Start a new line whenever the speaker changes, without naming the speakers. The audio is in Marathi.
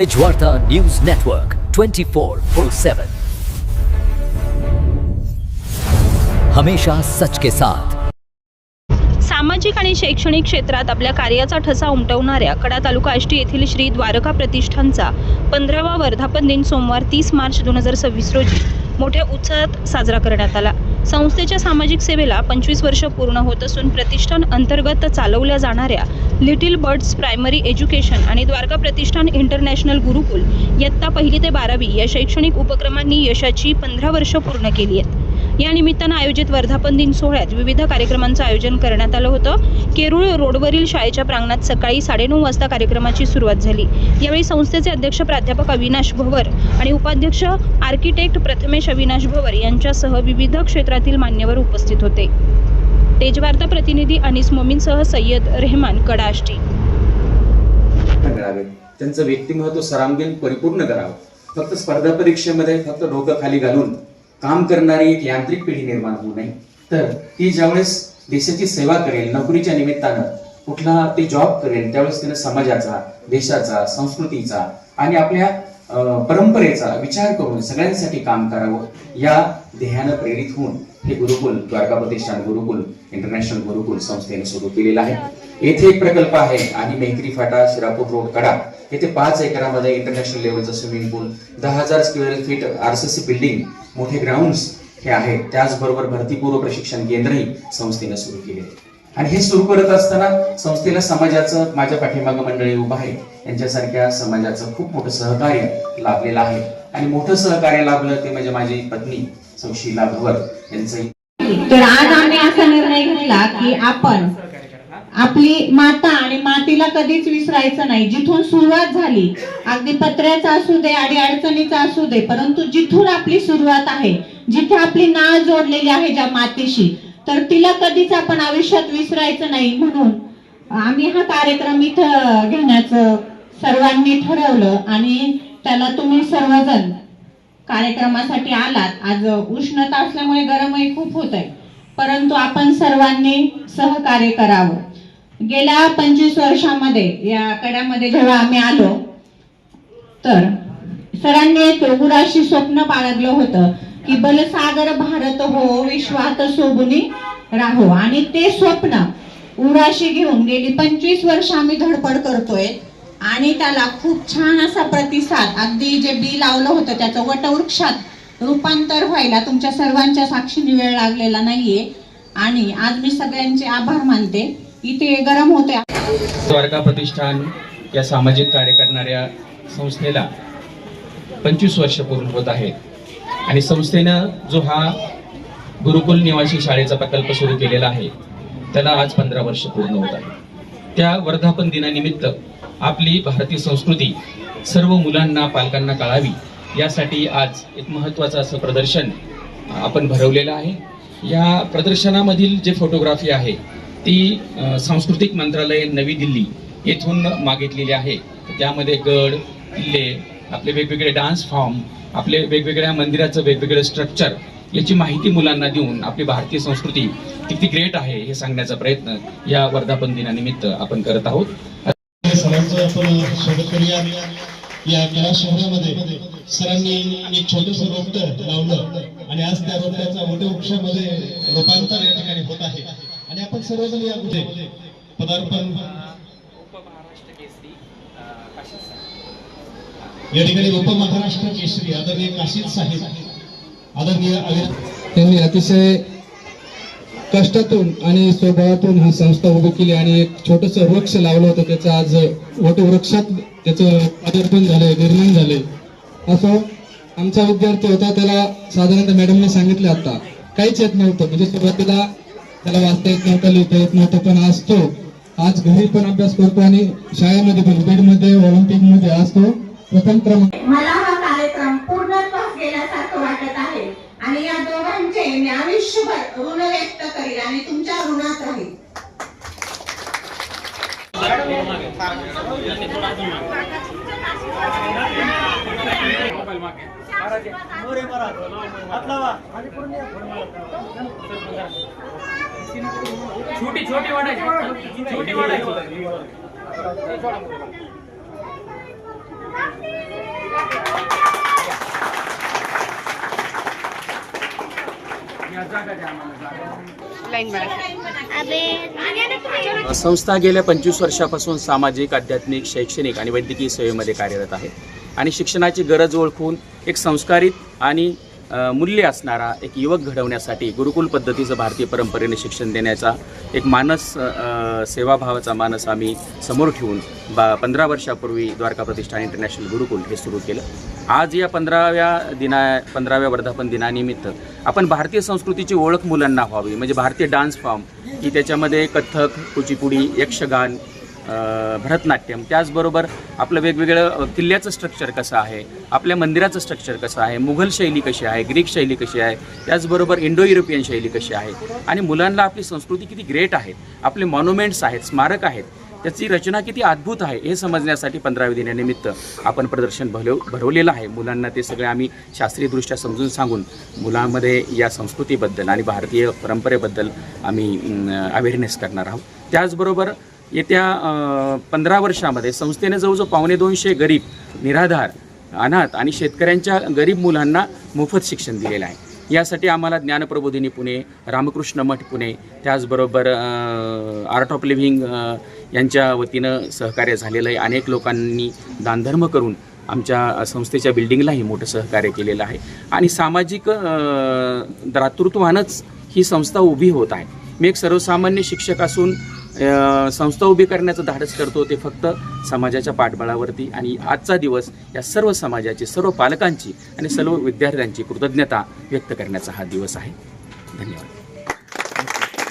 एजवार्ता न्यूज नेटवर्क 24/7 हमेशा सच के साथ।
सामाजिक आणि शैक्षणिक क्षेत्रात आपल्या कार्याचा ठसा उमटवणाऱ्या कडा तालुका आष्टी येथील श्री द्वारका प्रतिष्ठानचा 15वा वर्धापन दिन सोमवार 30 मार्च 2026 रोजी मोठ्या उत्साहात साजरा करण्यात आला। संस्थेच्या सामाजिक सेवेला 25 वर्ष पूर्ण होत असून प्रतिष्ठान अंतर्गत चालवल्या जाणाऱ्या लिटिल बर्ड्स प्रायमरी एज्युकेशन आणि द्वारका प्रतिष्ठान इंटरनॅशनल गुरुकुल इयत्ता 1ली ते 12वी या शैक्षणिक उपक्रमांनी यशाची 15 वर्ष पूर्ण केली आहेत। या निमित्तानं आयोजित वर्धापन दिन सोहळ्यात विविध कार्यक्रमांचं आयोजन करण्यात आलं होतं। केरूळ रोडवरील शाळेच्या प्रांगणात सकाळी 9:30 वाजता कार्यक्रमाची सुरुवात झाली। यावेळी संस्थेचे अध्यक्ष प्राध्यापक अविनाश भवर आणि उपाध्यक्ष आर्किटेक्ट प्रथमेश अविनाश भवर यांच्यासह विविध क्षेत्रातील मान्यवर उपस्थित होते। तेजवार्ता प्रतिनिधी अनिस मोमीनसह सय्यद रेहमान कडा आष्टी।
त्यांचं व्यक्तिमत्व सरांगीण परिपूर्ण करावं। फक्त स्पर्धा परीक्षेमध्ये फक्त डोकं खाली घालून काम करणारी एक यांत्रिक पिढी निर्माण होऊ नये, तर ती ज्यावेळेस देशाची सेवा करेल, नोकरीच्या निमित्तानं कुठला ती जॉब करेल, त्यावेळेस तिने समाजाचा, देशाचा, संस्कृतीचा आणि आपल्या परंपरेचा विचार करून सगळ्यांसाठी काम करावं या ध्येयानं प्रेरित होऊन हे गुरुकुल द्वारका प्रतिष्ठान गुरुकुल इंटरनॅशनल गुरुकुल संस्थेने सुरू केलेलं आहे। येथे एक प्रकल्प आहे आणि मेहकरी फाटा शिरापूर रोड कडा येथे 5 एकरामध्ये इंटरनॅशनल लेवलचं स्विमिंग पूल, 10,000 स्क्वेअर फीट आरसीसी बिल्डिंग, मोठे ग्राउंड्स हे आहेत। त्याचबरोबर भरतीपूर्व प्रशिक्षण केंद्रही संस्थेने सुरू केले आहे। आणि हे सुरू करत असताना संस्थेला समाजाचं, माझ्या पाठीमागं मंडळी उभा आहे, यांच्यासारख्या समाजाचं खूप मोठं सहकार्य लाभलेलं आहे। आणि मोठं सहकार्य लाभलं ते म्हणजे माझी पत्नी शीला भवर यांचं।
तर आज आम्ही असा निर्णय घेतला की आपण आपली माता आणि मातीला कधीच विसरायचं नाही। जिथून सुरुवात झाली, अगदी पत्र्याचा असू दे, अडीअडचणीचा असू दे, परंतु जिथून आपली सुरुवात आहे, जिथे आपली नाळ जोडलेली आहे ज्या मातीशी, तर तिला कधीच आपण आयुष्यात विसरायचं नाही। म्हणून आम्ही हा कार्यक्रम इथं घेण्याचं सर्वांनी ठरवलं आणि त्याला तुम्ही सर्वजण कार्यक्रमासाठी आलात। आज उष्णता असल्यामुळे गरमही खूप होत आहे, परंतु आपण सर्वांनी सहकार्य करावं। गेल्या 25 वर्षामध्ये या कड्यामध्ये जेव्हा आम्ही आलो, तर सरांनी एक उराशी स्वप्न बाळगलं होतं की बलसागर भारत हो, विश्वात शोभुनी राहो। आणि ते स्वप्न उराशी घेऊन गेली 25 वर्ष आम्ही धडपड करतोय आणि त्याला खूप छान असा प्रतिसाद, अगदी जे बी लावलं होतं त्याचं वटवृक्षात रूपांतर व्हायला तुमच्या सर्वांच्या साक्षीने वेळ लागलेला नाहीये। आणि आज मी सगळ्यांचे आभार मानते। इथे गरम होते।
द्वारका प्रतिष्ठान या सामाजिक कार्य करणाऱ्या संस्थेला 25 वर्ष पूर्ण होत आहेत आणि संस्थेनं जो हा गुरुकुल निवासी शाळेचा प्रकल्प सुरू केलेला आहे त्याला आज 15 वर्ष पूर्ण होत आहे। त्या वर्धापन दिनानिमित्त आपली भारतीय संस्कृती सर्व मुलांना, पालकांना कळावी यासाठी आज एक महत्त्वाचं असं प्रदर्शन आपण भरवलेलं आहे। या प्रदर्शनामधील जे फोटोग्राफी आहे ती सांस्कृतिक मंत्रालय नवी दिल्ली येथून मागितलेली आहे। त्यामध्ये गड, किल्ले, आपले वेगवेगळे डान्स फॉर्म, आपले वेगवेगळ्या मंदिराचं वेगवेगळं स्ट्रक्चर याची माहिती मुलांना देऊन आपली भारतीय संस्कृती किती ग्रेट आहे हे सांगण्याचा प्रयत्न या वर्धापन दिनानिमित्त आपण करत आहोत।
सरांचं आपण स्वागत करूया। या कडा शहरामध्ये सरांनी एक छोटंसं रोपटं लावलं आणि आज त्या रोपट्याचा वटवृक्षामध्ये रूपांतर या ठिकाणी होत आहे आणि आपण सर्वजण यामध्ये पदार्पण या ठिकाणी उपमहाराष्ट्र केसरी आदरणीय काशीद साहेब, आदरणीय
त्यांनी अतिशय कष्टातून आणि स्वभावातून ही संस्था उभी केली आणि एक छोटंसं वृक्ष लावलं होतं, त्याचं आज वटवृक्षात त्याचं पदार्पण झालंय, निर्माण झालंय। असं आमचा विद्यार्थी होता, त्याला साधारणतः मॅडमने सांगितलं आता काहीच येत नव्हतं, म्हणजे सुरुवातीला त्याला वाचता येत नव्हतं, लिहिता येत नव्हतं, पण आज तो आज घरी पण अभ्यास करतो आणि शाळेमध्ये पण बीडमध्ये ऑलिम्पिक मध्ये आज तो प्रथम क्रमांक।
मला हा कार्यक्रम पूर्णत्वास गेल्यासारखं वाटत आहे आणि या दोघांचे मी आयुष्यभर ऋण व्यक्त करीन आणि तुमच्या ऋणात राहील।
छोटी छोटी वाटायची, छोटी वाटायची।
संस्था गेल्या 25 वर्षापासून सामाजिक, आध्यात्मिक, शैक्षणिक आणि वैद्यकीय सेवेमध्ये कार्यरत आहे आणि शिक्षणाची गरज ओळखून एक संस्कारित आणि मूल्य असणारा एक युवक घडवण्यासाठी गुरुकुल पद्धतीचं भारतीय परंपरेने शिक्षण देण्याचा एक मानस, सेवाभावाचा मानस आम्ही समोर ठेवून 15 वर्षापूर्वी द्वारका प्रतिष्ठान इंटरनॅशनल गुरुकुल हे सुरू केलं. आज या 15व्या वर्धापन दिनानिमित्त आपण भारतीय संस्कृतीची ओळख मुलांना व्हावी, म्हणजे भारतीय डान्स फॉर्म की त्याच्यामध्ये कथ्थक, कुचिपुडी, यक्षगान, भरतनाट्यम, त्याचबरोबर आपलं वेगवेगळं किल्ल्याचं स्ट्रक्चर कसं आहे, आपल्या मंदिराचं स्ट्रक्चर कसं आहे, मुघल शैली कशी आहे, ग्रीक शैली कशी आहे, त्याचबरोबर इंडो युरोपियन शैली कशी आहे आणि मुलांना आपली संस्कृती किती ग्रेट आहेत, आपले मॉन्युमेंट्स आहेत, स्मारक आहेत, त्याची रचना किती अद्भुत आहे हे समजण्यासाठी 15व्या दिनानिमित्त आपण प्रदर्शन भरवलेलं आहे. मुलांना ते सगळे आम्ही शास्त्रीयदृष्ट्या समजून सांगून मुलांमध्ये या संस्कृतीबद्दल आणि भारतीय परंपरेबद्दल आम्ही अवेअरनेस करणार आहोत. त्याचबरोबर येत्या 15 वर्षामध्ये संस्थेने जवळजवळ 250 गरीब, निराधार, अनाथ आणि शेतकऱ्यांच्या गरीब मुलांना मोफत शिक्षण दिलेलं आहे. यासाठी आम्हाला ज्ञानप्रबोधिनी पुणे, रामकृष्ण मठ पुणे, त्याचबरोबर आर्ट ऑफ लिव्हिंग यांच्या वतीनं सहकार्य झालेलं आहे. अनेक लोकांनी दानधर्म करून आमच्या संस्थेच्या बिल्डिंगलाही मोठं सहकार्य केलेलं आहे आणि सामाजिक दातृत्वानंच ही संस्था उभी होत आहे. मी एक सर्वसामान्य शिक्षक असून संस्था उभी करण्याचं धाडस करतो ते फक्त समाजाच्या पाठबळावरती आणि आजचा दिवस या सर्व समाजाची, सर्व पालकांची आणि सर्व विद्यार्थ्यांची कृतज्ञता व्यक्त करण्याचा हा दिवस आहे. धन्यवाद.